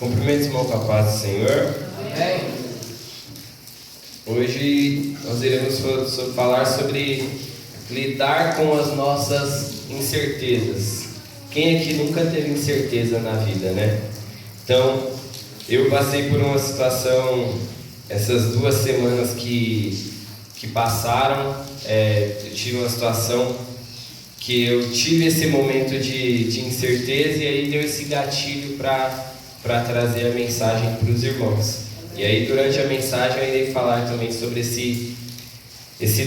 Cumprimento os irmãos com a paz do Senhor. Amém. Hoje nós iremos falar sobre lidar com as nossas incertezas. Quem aqui nunca teve incerteza na vida, né? Então, eu passei por uma situação essas 2 semanas que passaram. Eu tive uma situação que eu tive esse momento de incerteza e aí deu esse gatilho para trazer a mensagem para os irmãos. E aí durante a mensagem eu irei falar também sobre esse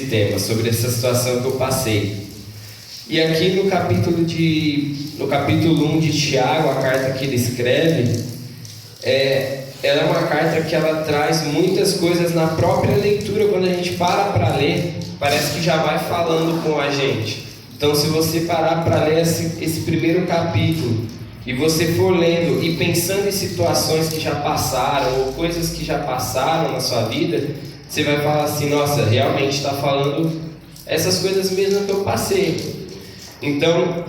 tema, sobre essa situação que eu passei. E aqui no capítulo 1 de Tiago, a carta que ele escreve, ela é uma carta que ela traz muitas coisas na própria leitura. Quando a gente para ler, parece que já vai falando com a gente. Então, se você parar para ler esse primeiro capítulo e você for lendo e pensando em situações que já passaram ou coisas que já passaram na sua vida, você vai falar assim: nossa, realmente está falando essas coisas mesmo que eu passei. Então,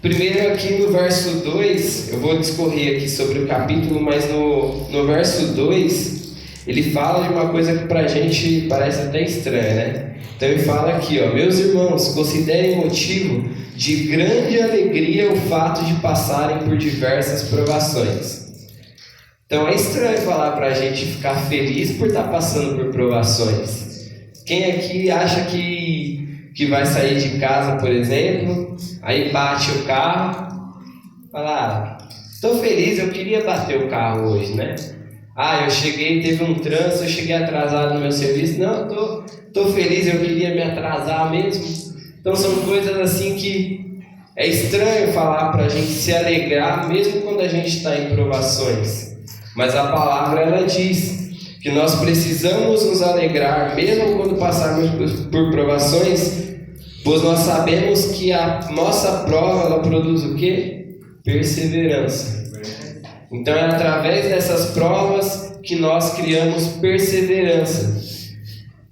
primeiro aqui no verso 2, eu vou discorrer aqui sobre o capítulo, mas no verso 2, ele fala de uma coisa que pra gente parece até estranha, né? Então ele fala aqui, meus irmãos, considerem motivo de grande alegria o fato de passarem por diversas provações. Então é estranho falar pra gente ficar feliz por estar passando por provações. Quem aqui acha que vai sair de casa, por exemplo, aí bate o carro, fala: estou feliz, eu queria bater o carro hoje, né? Eu cheguei, teve um trânsito, eu cheguei atrasado no meu serviço. Não, tô feliz, eu queria me atrasar mesmo. Então são coisas assim que é estranho falar pra gente se alegrar, mesmo quando a gente está em provações. Mas a palavra, ela diz que nós precisamos nos alegrar, mesmo quando passarmos por provações, pois nós sabemos que a nossa prova, ela produz o quê? Perseverança. Então é através dessas provas que nós criamos perseverança.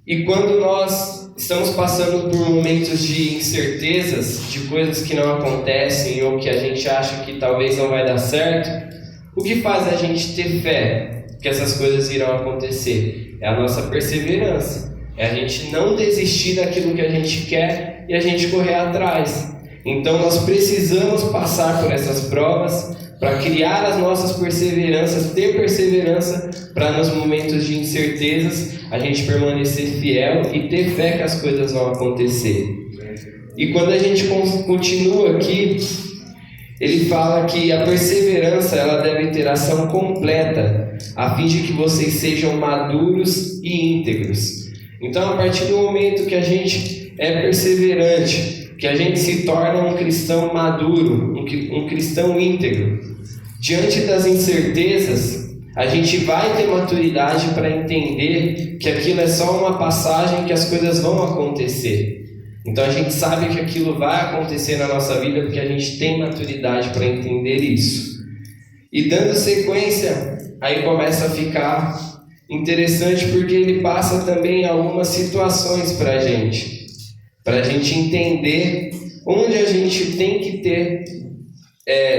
E quando nós estamos passando por momentos de incertezas, de coisas que não acontecem ou que a gente acha que talvez não vai dar certo, o que faz a gente ter fé que essas coisas irão acontecer? É a nossa perseverança. É a gente não desistir daquilo que a gente quer e a gente correr atrás. Então nós precisamos passar por essas provas para criar as nossas perseveranças, ter perseverança para nos momentos de incertezas a gente permanecer fiel e ter fé que as coisas vão acontecer. E quando a gente continua aqui, ele fala que a perseverança ela deve ter ação completa, a fim de que vocês sejam maduros e íntegros. Então, a partir do momento que a gente é perseverante, que a gente se torna um cristão maduro, um cristão íntegro, diante das incertezas, a gente vai ter maturidade para entender que aquilo é só uma passagem, que as coisas vão acontecer. Então a gente sabe que aquilo vai acontecer na nossa vida porque a gente tem maturidade para entender isso. E dando sequência, aí começa a ficar interessante, porque ele passa também algumas situações para a gente entender onde a gente tem que ter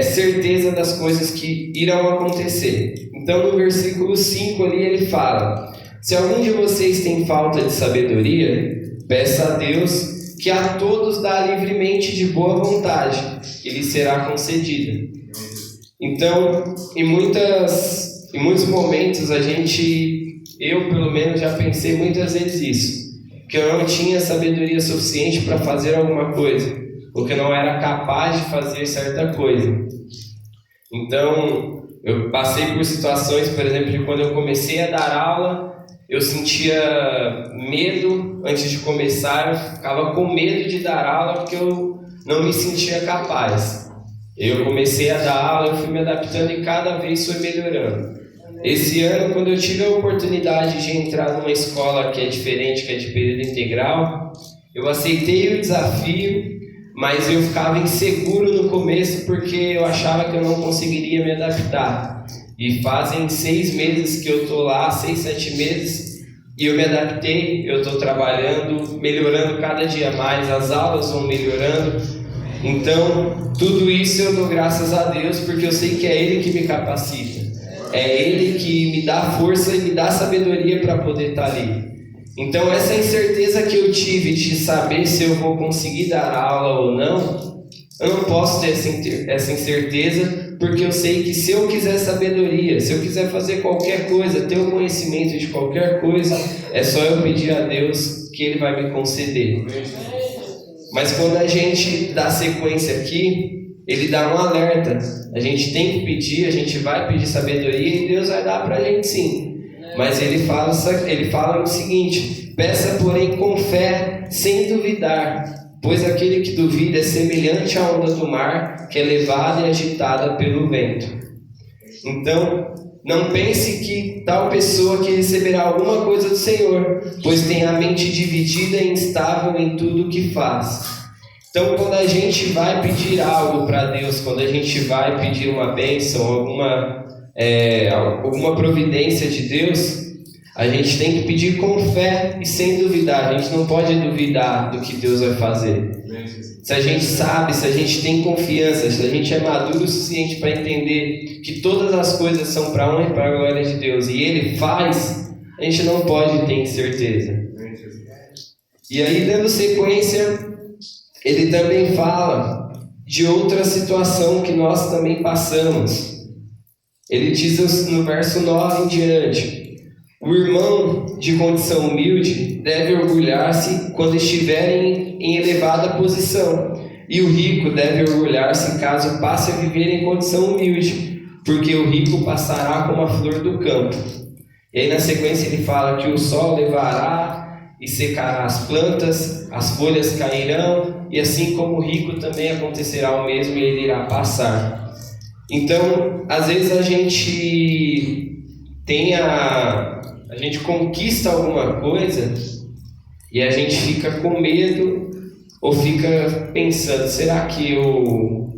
certeza das coisas que irão acontecer. Então no versículo 5 ali ele fala: se algum de vocês tem falta de sabedoria, peça a Deus, que a todos dá livremente de boa vontade, e lhe será concedida. Então, em muitos momentos eu pelo menos já pensei muitas vezes isso, que eu não tinha sabedoria suficiente para fazer alguma coisa, ou que eu não era capaz de fazer certa coisa. Então, eu passei por situações, por exemplo, de quando eu comecei a dar aula, eu sentia medo antes de começar, eu ficava com medo de dar aula porque eu não me sentia capaz. Eu comecei a dar aula, eu fui me adaptando e cada vez foi melhorando. Esse ano, quando eu tive a oportunidade de entrar numa escola que é diferente, que é de período integral, eu aceitei o desafio, mas eu ficava inseguro no começo porque eu achava que eu não conseguiria me adaptar. E fazem 6 meses que eu estou lá, 6, 7 meses, e eu me adaptei, eu estou trabalhando, melhorando cada dia mais, as aulas vão melhorando. Então, tudo isso eu dou graças a Deus, porque eu sei que é Ele que me capacita. É Ele que me dá força e me dá sabedoria para poder estar ali. Então essa incerteza que eu tive de saber se eu vou conseguir dar aula ou não, eu não posso ter essa incerteza, porque eu sei que se eu quiser sabedoria, se eu quiser fazer qualquer coisa, ter o conhecimento de qualquer coisa, é só eu pedir a Deus que Ele vai me conceder. Mas quando a gente dá sequência aqui, Ele dá um alerta. A gente tem que pedir, a gente vai pedir sabedoria e Deus vai dar para a gente sim. Mas ele fala o seguinte: peça porém com fé, sem duvidar, pois aquele que duvida é semelhante à onda do mar, que é levada e agitada pelo vento. Então, não pense que tal pessoa que receberá alguma coisa do Senhor, pois tem a mente dividida e instável em tudo o que faz. Então, quando a gente vai pedir algo para Deus, quando a gente vai pedir uma bênção, alguma providência de Deus, a gente tem que pedir com fé e sem duvidar. A gente não pode duvidar do que Deus vai fazer. Se a gente sabe, se a gente tem confiança, se a gente é maduro o suficiente para entender que todas as coisas são para a honra e para a glória de Deus e Ele faz, a gente não pode ter incerteza. E aí, dando sequência, ele também fala de outra situação que nós também passamos. Ele diz no verso 9 em diante: o irmão de condição humilde deve orgulhar-se quando estiver em elevada posição, e o rico deve orgulhar-se caso passe a viver em condição humilde, porque o rico passará como a flor do campo. E aí na sequência ele fala que o sol levará e secará as plantas, as folhas cairão, e assim como o rico também acontecerá o mesmo, e ele irá passar. Então, às vezes a gente conquista alguma coisa e a gente fica com medo ou fica pensando: será que eu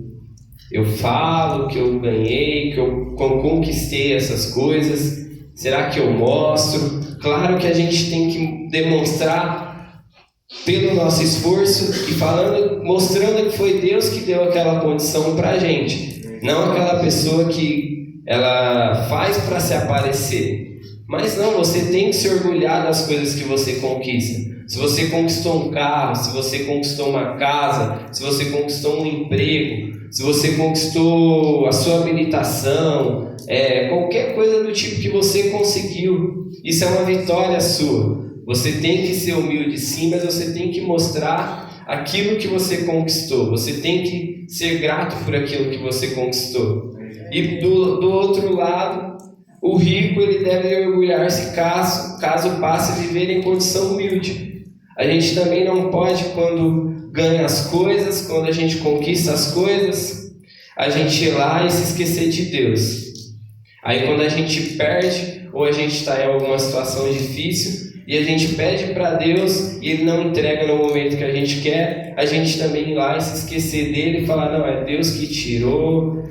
falo que eu ganhei, que eu conquistei essas coisas? Será que eu mostro? Claro que a gente tem que demonstrar pelo nosso esforço e mostrando que foi Deus que deu aquela condição para a gente. Não aquela pessoa que ela faz para se aparecer. Mas não, você tem que se orgulhar das coisas que você conquista. Se você conquistou um carro, se você conquistou uma casa, se você conquistou um emprego, se você conquistou a sua habilitação, qualquer coisa do tipo que você conseguiu, isso é uma vitória sua. Você tem que ser humilde sim, mas você tem que mostrar aquilo que você conquistou. Você tem que ser grato por aquilo que você conquistou. E do outro lado, o rico ele deve orgulhar-se caso passe a viver em condição humilde. A gente também não pode, quando ganha as coisas, quando a gente conquista as coisas, a gente ir lá e se esquecer de Deus. Aí quando a gente perde, ou a gente está em alguma situação difícil, e a gente pede para Deus e Ele não entrega no momento que a gente quer, a gente também ir lá e se esquecer dele e falar: não, é Deus que tirou,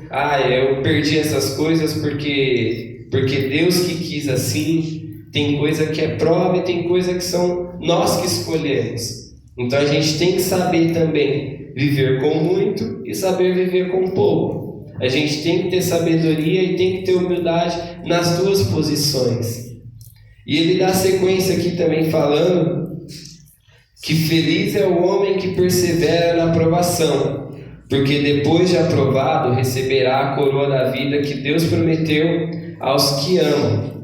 eu perdi essas coisas porque Deus que quis assim. Tem coisa que é prova e tem coisa que são nós que escolhemos. Então a gente tem que saber também viver com muito e saber viver com pouco. A gente tem que ter sabedoria e tem que ter humildade nas duas posições. E ele dá sequência aqui também falando que feliz é o homem que persevera na provação, porque depois de aprovado receberá a coroa da vida que Deus prometeu aos que amam.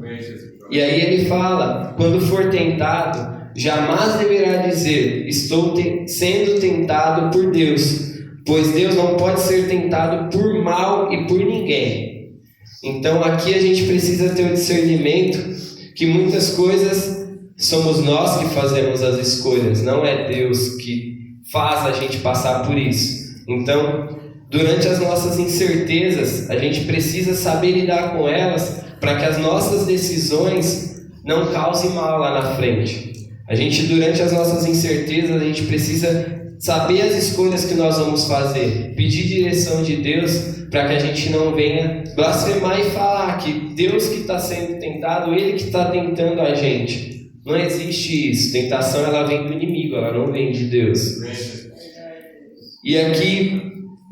E aí ele fala: quando for tentado, jamais deverá dizer: estou sendo tentado por Deus, pois Deus não pode ser tentado por mal e por ninguém. Então aqui a gente precisa ter o discernimento que muitas coisas somos nós que fazemos as escolhas, não é Deus que faz a gente passar por isso. Então, durante as nossas incertezas, a gente precisa saber lidar com elas para que as nossas decisões não causem mal lá na frente. Durante as nossas incertezas, a gente precisa saber as escolhas que nós vamos fazer, pedir direção de Deus para que a gente não venha blasfemar e falar que Deus que está sendo tentado, Ele que está tentando a gente. Não existe isso. Tentação ela vem do inimigo, ela não vem de Deus. E aqui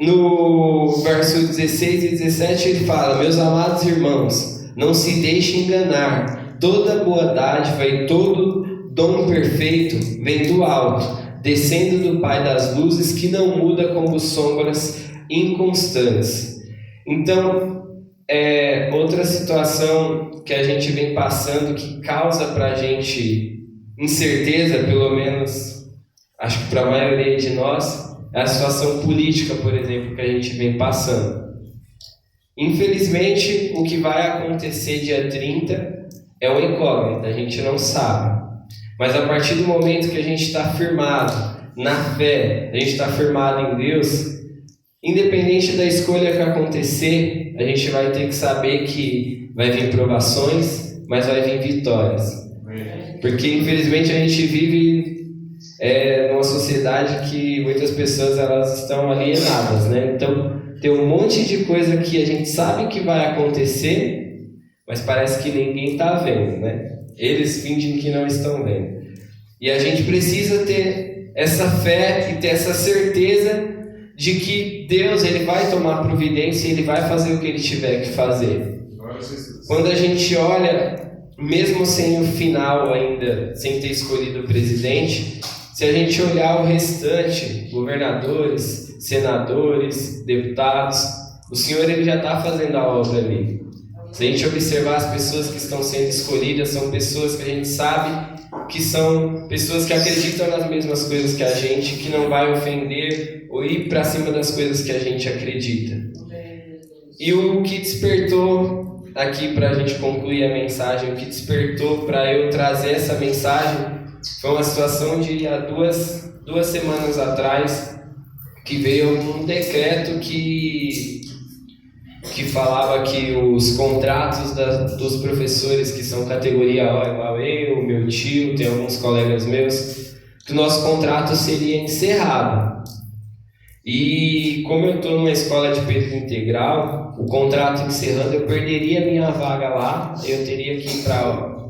no verso 16 e 17 ele fala: meus amados irmãos, Não se deixe enganar. Toda boa dádiva e todo dom perfeito vem do alto, descendo do Pai das luzes, que não muda como sombras inconstantes. Então, outra situação que a gente vem passando que causa para a gente incerteza, pelo menos acho que para a maioria de nós, é a situação política, por exemplo, que a gente vem passando. Infelizmente, o que vai acontecer dia 30 é uma incógnita, a gente não sabe. Mas a partir do momento que a gente está firmado na fé, a gente está firmado em Deus, independente da escolha que acontecer, a gente vai ter que saber que vai vir provações, mas vai vir vitórias. Porque infelizmente a gente vive numa sociedade que muitas pessoas elas estão alienadas, né? Então tem um monte de coisa que a gente sabe que vai acontecer, mas parece que ninguém está vendo, né? Eles fingem que não estão vendo. E a gente precisa ter essa fé e ter essa certeza de que Deus ele vai tomar providência e Ele vai fazer o que Ele tiver que fazer. Quando a gente olha, mesmo sem o final ainda, sem ter escolhido o presidente, se a gente olhar o restante, governadores, senadores, deputados, o Senhor ele já está fazendo a obra ali. Se a gente observar as pessoas que estão sendo escolhidas, são pessoas que a gente sabe que são pessoas que acreditam nas mesmas coisas que a gente, que não vai ofender ou ir para cima das coisas que a gente acredita. E o que despertou aqui para a gente concluir a mensagem, o que despertou para eu trazer essa mensagem foi uma situação de há duas semanas atrás, que veio um decreto que falava que os contratos dos professores que são categoria O, igual eu, meu tio, tem alguns colegas meus, que o nosso contrato seria encerrado. E como eu estou numa escola de período integral, o contrato encerrando, eu perderia minha vaga lá, eu teria que ir para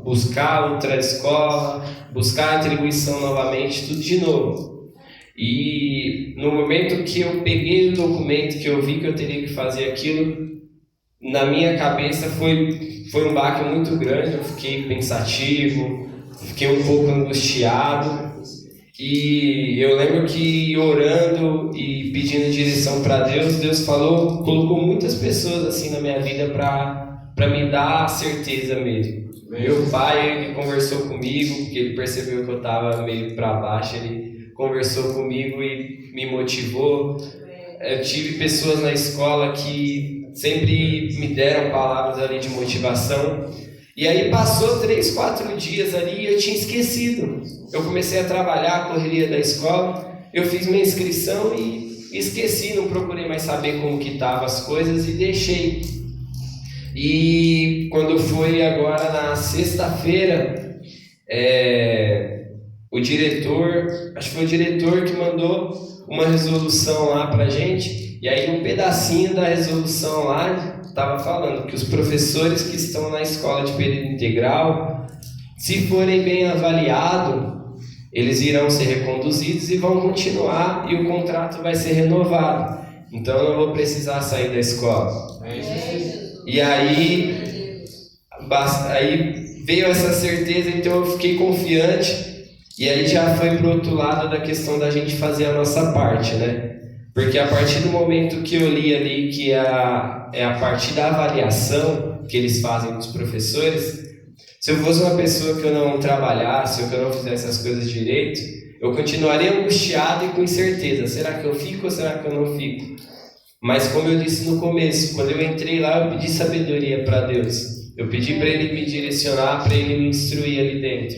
buscar outra escola, buscar a atribuição novamente, tudo de novo. E no momento que eu peguei o documento, que eu vi que eu teria que fazer aquilo, na minha cabeça foi um baque muito grande, eu fiquei pensativo, fiquei um pouco angustiado. E eu lembro que orando e pedindo direção para Deus, Deus colocou muitas pessoas assim na minha vida para me dar a certeza mesmo. Meu pai, ele conversou comigo, porque ele percebeu que eu estava meio para baixo, ele conversou comigo e me motivou. Eu tive pessoas na escola que sempre me deram palavras ali de motivação. E aí passou 3, 4 dias ali e eu tinha esquecido. Eu comecei a trabalhar, a correria da escola, eu fiz minha inscrição e esqueci, não procurei mais saber como que estavam as coisas e deixei. E quando foi agora na sexta-feira, o diretor, acho que foi o diretor que mandou uma resolução lá pra gente, e aí um pedacinho da resolução lá estava falando que os professores que estão na escola de período integral, se forem bem avaliados, eles irão ser reconduzidos e vão continuar e o contrato vai ser renovado. Então eu não vou precisar sair da escola. E aí veio essa certeza, então eu fiquei confiante. E aí já foi pro outro lado da questão da gente fazer a nossa parte, né? Porque a partir do momento que eu li ali que é a partir da avaliação que eles fazem dos professores, se eu fosse uma pessoa que eu não trabalhasse ou que eu não fizesse as coisas direito, eu continuaria angustiado e com incerteza. Será que eu fico ou será que eu não fico? Mas como eu disse no começo, quando eu entrei lá, eu pedi sabedoria para Deus. Eu pedi para Ele me direcionar, para Ele me instruir ali dentro.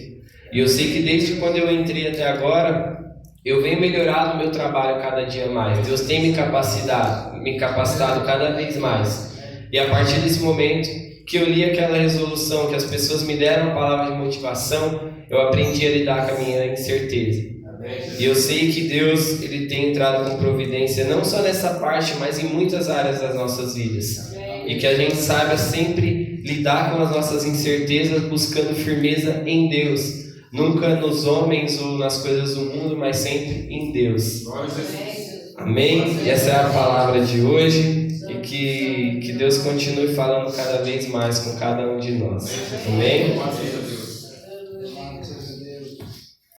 E eu sei que desde quando eu entrei até agora, eu venho melhorando o meu trabalho cada dia mais. Deus tem me capacitado cada vez mais. E a partir desse momento que eu li aquela resolução, que as pessoas me deram palavras de motivação, eu aprendi a lidar com a minha incerteza. E eu sei que Deus ele tem entrado com providência, não só nessa parte, mas em muitas áreas das nossas vidas. E que a gente saiba sempre lidar com as nossas incertezas, buscando firmeza em Deus. Nunca nos homens ou nas coisas do mundo, mas sempre em Deus. Amém? E essa é a palavra de hoje. e que Deus continue falando cada vez mais com cada um de nós. Amém?